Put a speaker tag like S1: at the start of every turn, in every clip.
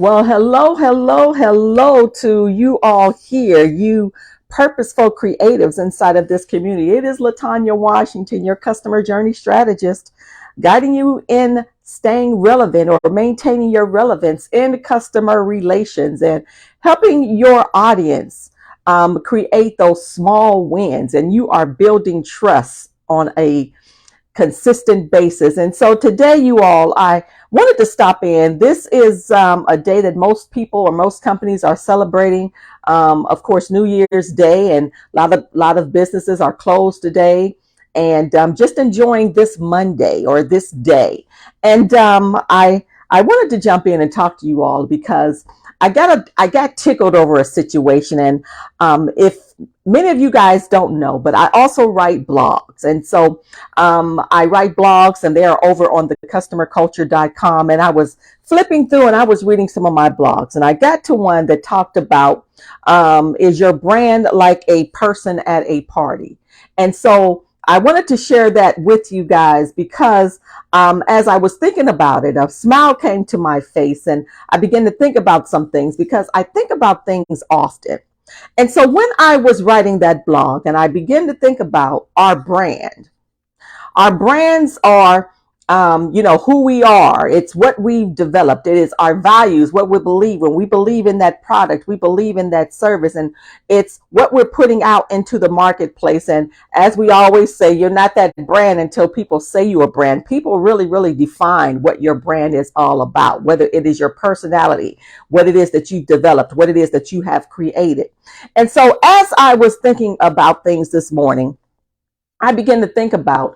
S1: Well, hello, hello, hello to you all here, you purposeful creatives inside of this community. It is Latanya Washington, your customer journey strategist, guiding you in staying relevant or maintaining your relevance in customer relations and helping your audience create those small wins. And you are building trust on a consistent basis. And so today, you all, I wanted to stop in. This is a day that most people or most companies are celebrating. Of course, New Year's Day, and a lot of businesses are closed today. And just enjoying this Monday or this day. And I wanted to jump in and talk to you all because I got tickled over a situation. And if many of you guys don't know, but I also write blogs. And so I write blogs, and they are over on the customerculture.com. And I was flipping through and I was reading some of my blogs, and I got to one that talked about is your brand like a person at a party? And so I wanted to share that with you guys because as I was thinking about it, a smile came to my face, and I began to think about some things because I think about things often. And so when I was writing that blog and I began to think about our brand, our brands are, who we are. It's what we've developed. It is our values, what we believe. When we believe in that product, we believe in that service, and it's what we're putting out into the marketplace. And as we always say, you're not that brand until people say you're a brand. People really, really define what your brand is all about, whether it is your personality, what it is that you've developed, what it is that you have created. And so as I was thinking about things this morning, I began to think about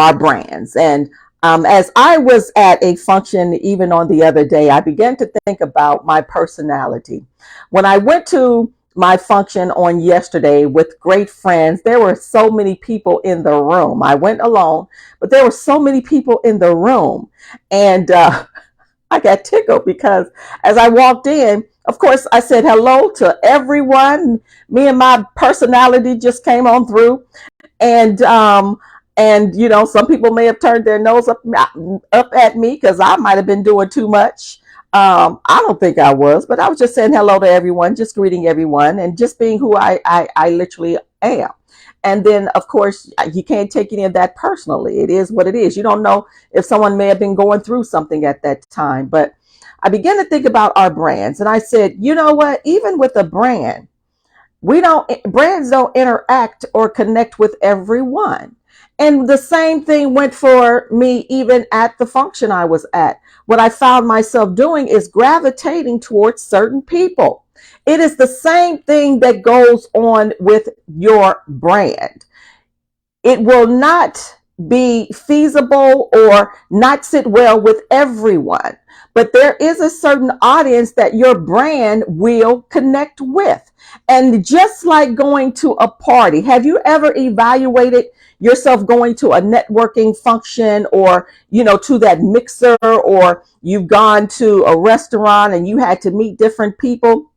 S1: our brands. And as I was at a function, even on the other day, I began to think about my personality. When I went to my function on yesterday with great friends, there were so many people in the room. I went alone, but there were so many people in the room. And I got tickled because as I walked in, of course, I said hello to everyone. Me and my personality just came on through. And some people may have turned their nose up at me because I might have been doing too much. I don't think I was, but I was just saying hello to everyone, just greeting everyone, and just being who I literally am. And then, of course, you can't take any of that personally. It is what it is. You don't know if someone may have been going through something at that time. But I began to think about our brands, and I said, you know what? Even with a brand, brands don't interact or connect with everyone. And the same thing went for me even at the function I was at. What I found myself doing is gravitating towards certain people. It is the same thing that goes on with your brand. It will not be feasible or not sit well with everyone, but there is a certain audience that your brand will connect with. And just like going to a party, have you ever evaluated yourself going to a networking function, or to that mixer, or you've gone to a restaurant and you had to meet different people?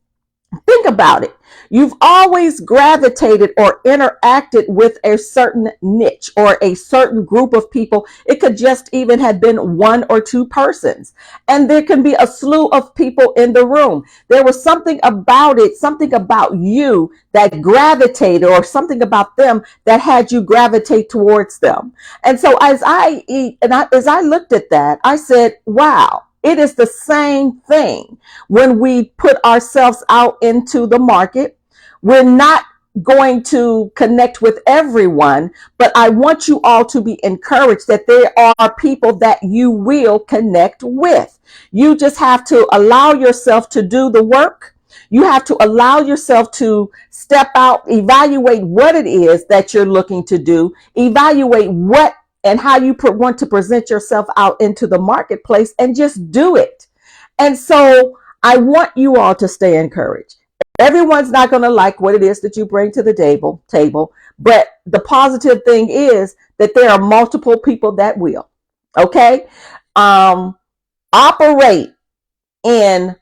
S1: Think about it. You've always gravitated or interacted with a certain niche or a certain group of people. It could just even have been one or two persons. And there can be a slew of people in the room. There was something about it, something about you that gravitated, or something about them that had you gravitate towards them. And so as I looked at that, I said, wow. It is the same thing when we put ourselves out into the market. We're not going to connect with everyone, but I want you all to be encouraged that there are people that you will connect with. You just have to allow yourself to do the work. You have to allow yourself to step out, evaluate what it is that you're looking to do, evaluate what and how you want to present yourself out into the marketplace, and just do it. And so I want you all to stay encouraged. Everyone's not going to like what it is that you bring to the table, but the positive thing is that there are multiple people that will. Okay? Operate in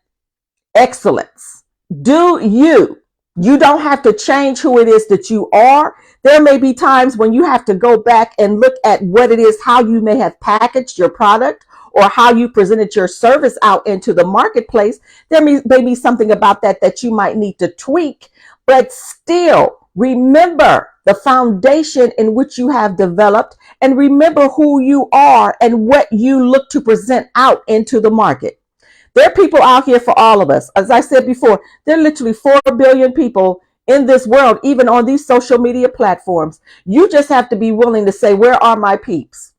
S1: excellence. Do you. You don't have to change who it is that you are. There may be times when you have to go back and look at what it is, how you may have packaged your product, or how you presented your service out into the marketplace, there may be something about that you might need to tweak, but still remember the foundation in which you have developed, and remember who you are and what you look to present out into the market. There are people out here for all of us. As I said before, there are literally 4 billion people in this world, even on these social media platforms. You just have to be willing to say, where are my peeps?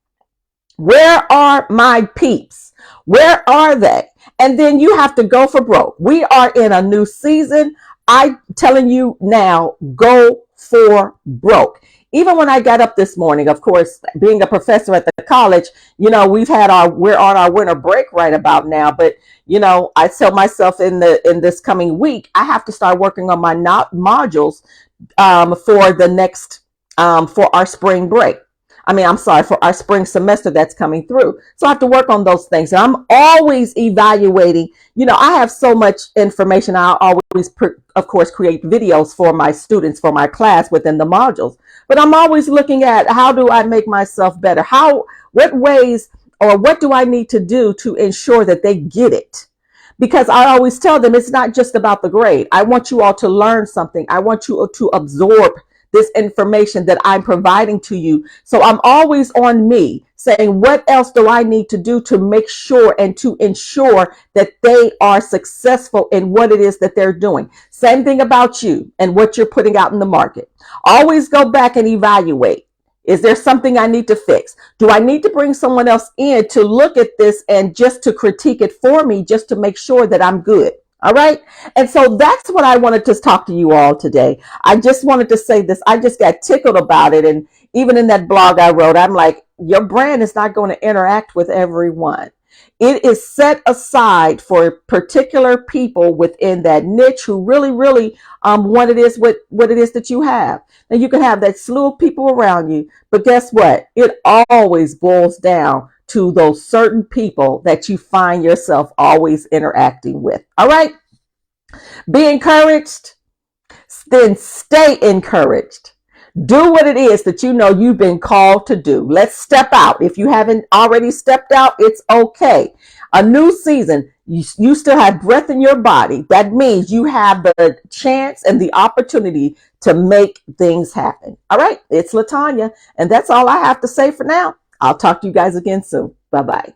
S1: Where are my peeps? Where are they? And then you have to go for broke. We are in a new season. I'm telling you now, go for broke. Even when I got up this morning, of course, being a professor at the college, we're on our winter break right about now. But I tell myself in this coming week, I have to start working on my modules for the next for our spring break. I'm sorry, for our spring semester that's coming through. So I have to work on those things. And I'm always evaluating. I have so much information. I always, of course, create videos for my students, for my class within the modules. But I'm always looking at, how do I make myself better? What ways, or what do I need to do to ensure that they get it? Because I always tell them, it's not just about the grade. I want you all to learn something. I want you to absorb this information that I'm providing to you. So I'm always on me saying, what else do I need to do to make sure and to ensure that they are successful in what it is that they're doing? Same thing about you and what you're putting out in the market. Always go back and evaluate. Is there something I need to fix? Do I need to bring someone else in to look at this and just to critique it for me, just to make sure that I'm good? All right. And so that's what I wanted to talk to you all today. I just wanted to say this. I just got tickled about it. And even in that blog I wrote, I'm like, your brand is not going to interact with everyone. It is set aside for particular people within that niche who really, really what it is that you have. Now, you can have that slew of people around you, but guess what? It always boils down to those certain people that you find yourself always interacting with. All right? Be encouraged, then stay encouraged. Do what it is that you know you've been called to do. Let's step out. If you haven't already stepped out, it's okay. A new season, you still have breath in your body. That means you have the chance and the opportunity to make things happen. All right, it's LaTanya, and that's all I have to say for now. I'll talk to you guys again soon. Bye-bye.